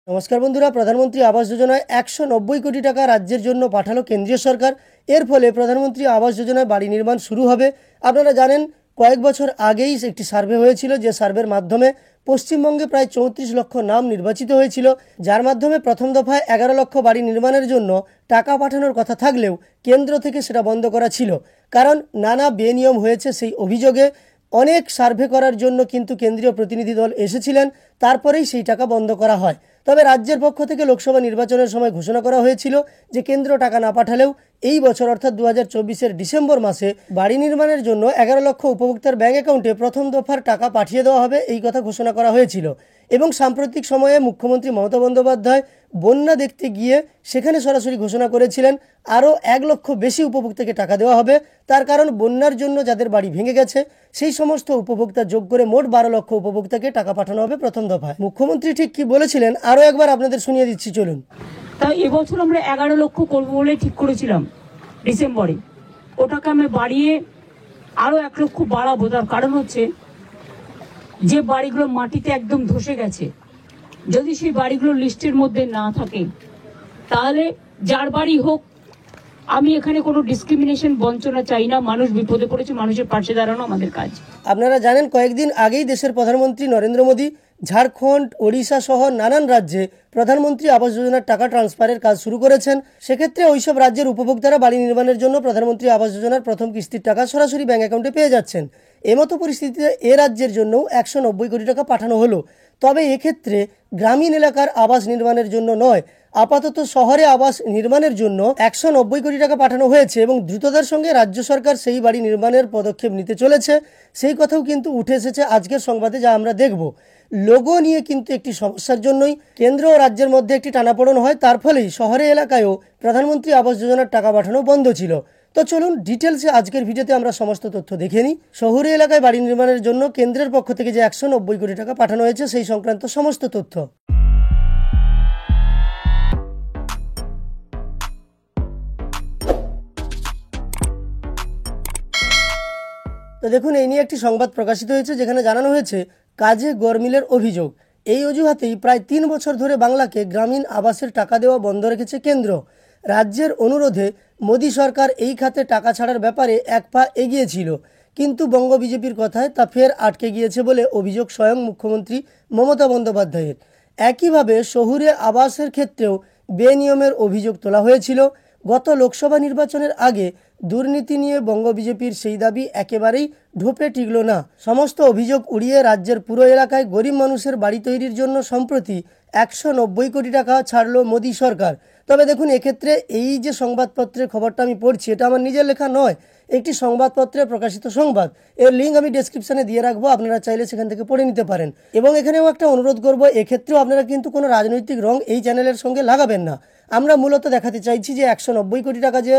নমস্কার বন্ধুরা, প্রধানমন্ত্রী আবাস যোজনায় 190 কোটি টাকা রাজ্যের জন্য পাঠালো কেন্দ্রীয় সরকার। এর ফলে প্রধানমন্ত্রী আবাস যোজনায় বাড়ি নির্মাণ শুরু হবে। আপনারা জানেন, কয়েক বছর আগেই একটি সার্ভে হয়েছিল, যে সার্ভের মাধ্যমে পশ্চিমবঙ্গে প্রায় 34 লক্ষ নাম নির্বাচিত হয়েছিল, যার মাধ্যমে প্রথম দফায় 11 লক্ষ বাড়ি নির্মাণের জন্য টাকা পাঠানোর কথা থাকলেও কেন্দ্র থেকে সেটা বন্ধ করা ছিল, কারণ নানা বেনিয়ম হয়েছে। সেই অভিযোগে অনেক সার্ভে করার জন্য কিন্তু কেন্দ্রীয় প্রতিনিধি দল এসেছিলেন, তারপরেই সেই টাকা বন্ধ করা হয়। তবে রাজ্যের পক্ষ থেকে লোকসভা নির্বাচনের সময় ঘোষণা করা হয়েছিল যে কেন্দ্র টাকা না পাঠালেও এই বছর অর্থাৎ 2024-এর ডিসেম্বর মাসে বাড়ি নির্মাণের জন্য 11 লক্ষ উপভোক্তার ব্যাংক অ্যাকাউন্টে প্রথম দফার টাকা পাঠিয়ে দেওয়া হবে, এই কথা ঘোষণা করা হয়েছিল। এবং সাম্প্রতিক সময়ে মুখ্যমন্ত্রী মমতা বন্দ্যোপাধ্যায় বন্যা দেখতে গিয়ে সেখানে সরাসরি ঘোষণা করেছিলেন আরও 1 লক্ষ বেশি উপভোক্তাকে টাকা দেওয়া হবে। তার কারণ, বন্যার জন্য যাদের বাড়ি ভেঙে গেছে সেই সমস্ত উপভোক্তা যোগ করে মোট 12 লক্ষ উপভোক্তাকে টাকা পাঠানো হবে প্রথম দফায়। মুখ্যমন্ত্রী ঠিক কি বলেছিলেন আরও একবার আপনাদের শুনিয়ে দিচ্ছি, চলুন। তাই এবছর আমরা 11 লক্ষ করবো বলে ঠিক করেছিলাম ডিসেম্বরে। ওটাকে আমি বাড়িয়ে আরো 1 লক্ষ বাড়াবো। তার কারণ হচ্ছে, যে বাড়িগুলো মাটিতে একদম ধসে গেছে, যদি সেই বাড়িগুলো লিস্টের মধ্যে না থাকে, তাহলে যার বাড়ি হোক, আমি এখানে কোনো ডিসক্রিমিনেশন বঞ্চনা চাই না। মানুষ বিপদে পড়েছে, মানুষের পাশে দাঁড়ানো আমাদের কাজ। আপনারা জানেন, কয়েকদিন আগেই দেশের প্রধানমন্ত্রী নরেন্দ্র মোদী ঝাড়খণ্ড, ওড়িশা সহ নানান রাজ্যে প্রধানমন্ত্রী আবাস যোজনার টাকা ট্রান্সফারের কাজ শুরু করেছেন। সেক্ষেত্রে ওইসব রাজ্যের উপভোক্তারা বাড়ি নির্মাণের জন্য প্রধানমন্ত্রী আবাস যোজনার প্রথম কিস্তির টাকা সরাসরি ব্যাংক অ্যাকাউন্টে পেয়ে যাচ্ছেন। এমতো পরিস্থিতিতে এ রাজ্যের জন্যও 190 কোটি টাকা পাঠানো হলো। তবে এক্ষেত্রে গ্রামীণ এলাকার আবাস নির্মাণের জন্য নয়, আপাতত শহরে আবাস নির্মাণের জন্য 190 কোটি টাকা পাঠানো হয়েছে এবং দ্রুততার সঙ্গে রাজ্য সরকার সেই বাড়ি নির্মাণের পদক্ষেপ নিতে চলেছে। সেই কথাও কিন্তু উঠে এসেছে আজকের সংবাদে, যা আমরা দেখব। লোগো নিয়ে কিন্তু একটি সমস্যার জন্যই কেন্দ্র ও রাজ্যের মধ্যে একটি টানাপোড়েন হয়, তার ফলেই শহরে এলাকায়ও প্রধানমন্ত্রী আবাস যোজনার টাকা পাঠানো বন্ধ ছিল। তো চলুন ডিটেলসে আজকের ভিডিওতে আমরা সমস্ত তথ্য দেখে নিই। শহুরে এলাকায় বাড়ি নির্মাণের জন্য কেন্দ্রের পক্ষ থেকে যে 190 কোটি টাকা পাঠানো হয়েছে সেই সংক্রান্ত সমস্ত তথ্য। তো দেখুন, এই নিয়ে একটি সংবাদ প্রকাশিত হয়েছে, যেখানে জানানো হয়েছে কাজে গরমিলের অভিযোগ। এই অজুহাতেই প্রায় 3 বছর ধরে বাংলাকে গ্রামীণ আবাসের টাকা দেওয়া বন্ধ রেখেছে কেন্দ্র। রাজ্যের অনুরোধে মোদী সরকার এই খাতে টাকা ছাড়ার ব্যাপারে এক পা এগিয়েছিল, কিন্তু বঙ্গ বিজেপির কথায় তা ফের আটকে গিয়েছে বলে অভিযোগ স্বয়ং মুখ্যমন্ত্রী মমতা বন্দ্যোপাধ্যায়ের। একইভাবে শহুরে আবাসের ক্ষেত্রেও বেনিয়মের অভিযোগ তোলা হয়েছিল। গত লোকসভা নির্বাচনের আগে দুর্নীতি নিয়ে বঙ্গ বিজেপির সেই দাবি একেবারেই ঢোপে টিকল না। সমস্ত অভিযোগ উড়িয়ে রাজ্যের পুরো এলাকায় গরিব মানুষের বাড়ি তৈরির জন্য সম্প্রতি 190 কোটি টাকা ছাড়ল মোদী সরকার। তবে দেখুন, এক্ষেত্রে এই যে সংবাদপত্রের খবরটা আমি পড়ছি, এটা আমার নিজের লেখা নয়, একটি সংবাদপত্রে প্রকাশিত সংবাদ। এর লিঙ্ক আমি ডেসক্রিপশনে দিয়ে রাখবো, আপনারা চাইলে সেখান থেকে পড়ে নিতে পারেন। এবং এখানেও একটা অনুরোধ করব, এক্ষেত্রেও আপনারা কিন্তু কোনো রাজনৈতিক রং এই চ্যানেলের সঙ্গে লাগাবেন না। আমরা মূলত দেখাতে চাইছি যে 190 কোটি টাকা যে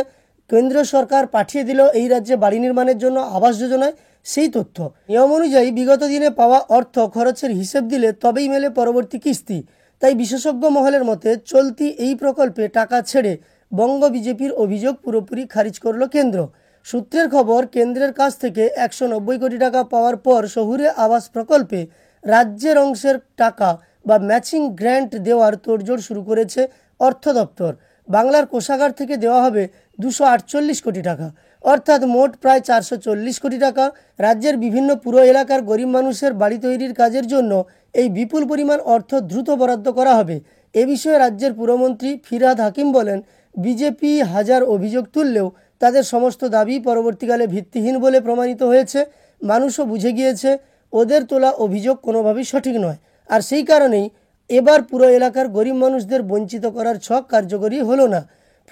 কেন্দ্র সরকার পাঠিয়ে দিল এই রাজ্যে বাড়ি নির্মাণের জন্য আবাস যোজনায়, সেই তথ্য। নিয়ম অনুযায়ী বিগত দিনে পাওয়া অর্থ খরচের হিসেব দিলে তবেই মেলে পরবর্তী কিস্তি। তাই বিশেষজ্ঞ মহলের মতে চলতি এই প্রকল্পে টাকা ছেড়ে বঙ্গ বিজেপির অভিযোগ পুরোপুরি খারিজ করল কেন্দ্র। সূত্রের খবর, কেন্দ্রের কাছ থেকে 190 কোটি টাকা পাওয়ার পর শহুরে আবাস প্রকল্পে রাজ্যের অংশের টাকা বা ম্যাচিং গ্র্যান্ট দেওয়ার তোড়জোড় শুরু করেছে অর্থ দপ্তর। বাংলার কোষাগার থেকে দেওয়া হবে 248 কোটি টাকা, অর্থাৎ মোট প্রায় 440 কোটি টাকা। রাজ্যের বিভিন্ন পুরো এলাকার গরিব মানুষের বাড়ি তৈরির কাজের জন্য এই বিপুল পরিমাণ অর্থ দ্রুত বরাদ্দ করা হবে। এ বিষয়ে রাজ্যের পুরমন্ত্রী ফিরহাদ হাকিম বলেন, বিজেপি হাজার অভিযোগ তুললেও তাদের সমস্ত দাবি পরবর্তীকালে ভিত্তিহীন বলে প্রমাণিত হয়েছে। মানুষও বুঝে গিয়েছে ওদের তোলা অভিযোগ কোনোভাবেই সঠিক নয়, আর সেই কারণেই এবার পুরো এলাকার গরিব মানুষদের বঞ্চিত করার ছক কার্যকরী হলো না।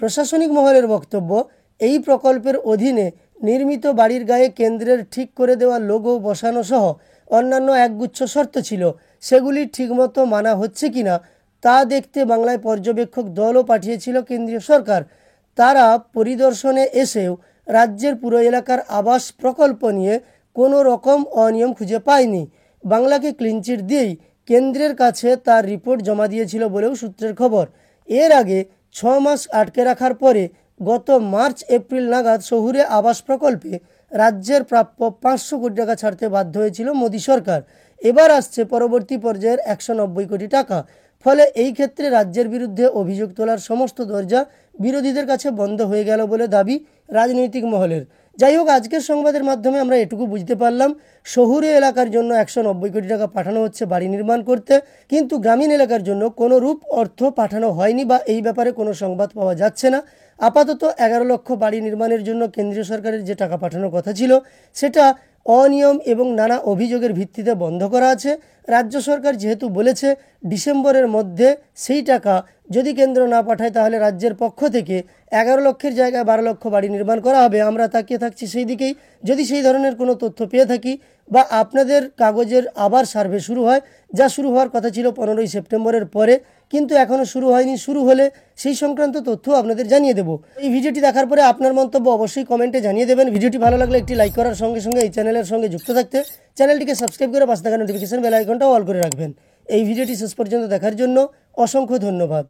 প্রশাসনিক মহলের বক্তব্য, এই প্রকল্পের অধীনে নির্মিত বাড়ির গায়ে কেন্দ্রের ঠিক করে দেওয়া লোগো বসানো সহ অন্যান্য একগুচ্ছ শর্ত ছিল, সেগুলি ঠিকমতো মানা হচ্ছে কিনা তা দেখতে বাংলায় পর্যবেক্ষক দলও পাঠিয়েছিল কেন্দ্রীয় সরকার। তারা পরিদর্শনে এসেও রাজ্যের পুরো এলাকার আবাস প্রকল্প নিয়ে কোনো রকম অনিয়ম খুঁজে পায়নি। বাংলাকে ক্লিনচিট দিয়েই কেন্দ্রের কাছে তার রিপোর্ট জমা দিয়েছিল বলেও সূত্রের খবর। এর আগে 6 মাস আটকে রাখার পরে গত মার্চ এপ্রিল নাগাদ শহুরে আবাস প্রকল্পে রাজ্যের প্রাপ্য 500 কোটি টাকা ছাড়তে বাধ্য হয়েছিল মোদী সরকার। এবার আসছে পরবর্তী পর্যায়ের 190 কোটি টাকা। ফলে এই ক্ষেত্রে রাজ্যের বিরুদ্ধে অভিযোগ তোলার সমস্ত দরজা বিরোধীদের কাছে বন্ধ হয়ে গেল বলে দাবি রাজনৈতিক মহলের। যাই হোক, আজকের সংবাদের মাধ্যমে আমরা এটুকু বুঝতে পারলাম, শহুরে এলাকার জন্য 190 কোটি টাকা পাঠানো হচ্ছে বাড়ি নির্মাণ করতে, কিন্তু গ্রামীণ এলাকার জন্য কোনো রূপ অর্থ পাঠানো হয়নি বা এই ব্যাপারে কোনো সংবাদ পাওয়া যাচ্ছে না। আপাতত 11 লক্ষ বাড়ি নির্মাণের জন্য কেন্দ্রীয় সরকারের যে টাকা পাঠানোর কথা ছিল সেটা অনিয়ম এবং নানা অভিযোগের ভিত্তিতে বন্ধ করা আছে। রাজ্য সরকার যেহেতু বলেছে ডিসেম্বরের মধ্যে সেই টাকা যদি কেন্দ্র না পাঠায় তাহলে রাজ্যের পক্ষ থেকে 11 লক্ষের জায়গায় 12 লক্ষ বাড়ি নির্মাণ করা হবে। আমরা তাকিয়ে থাকছি সেই দিকেই। যদি সেই ধরনের কোনো তথ্য পেয়ে থাকি বা আপনাদের কাগজের আবার সার্ভে শুরু হয়, যা শুরু হওয়ার কথা ছিল 15ই সেপ্টেম্বরের পরে, কিন্তু এখনও শুরু হয়নি, শুরু হলে সেই সংক্রান্ত তথ্য আপনাদের জানিয়ে দেব। এই ভিডিওটি দেখার পরে আপনার মন্তব্য অবশ্যই কমেন্টে জানিয়ে দেবেন। ভিডিওটি ভালো লাগলে একটি লাইক করার সঙ্গে সঙ্গে এই চ্যানেলের সঙ্গে যুক্ত থাকতে চ্যানেলটিকে সাবস্ক্রাইব করে পাশে থাকা নোটিফিকেশন বেল আইকনটাও অল করে রাখবেন। এই ভিডিওটি শেষ পর্যন্ত দেখার জন্য অসংখ্য ধন্যবাদ।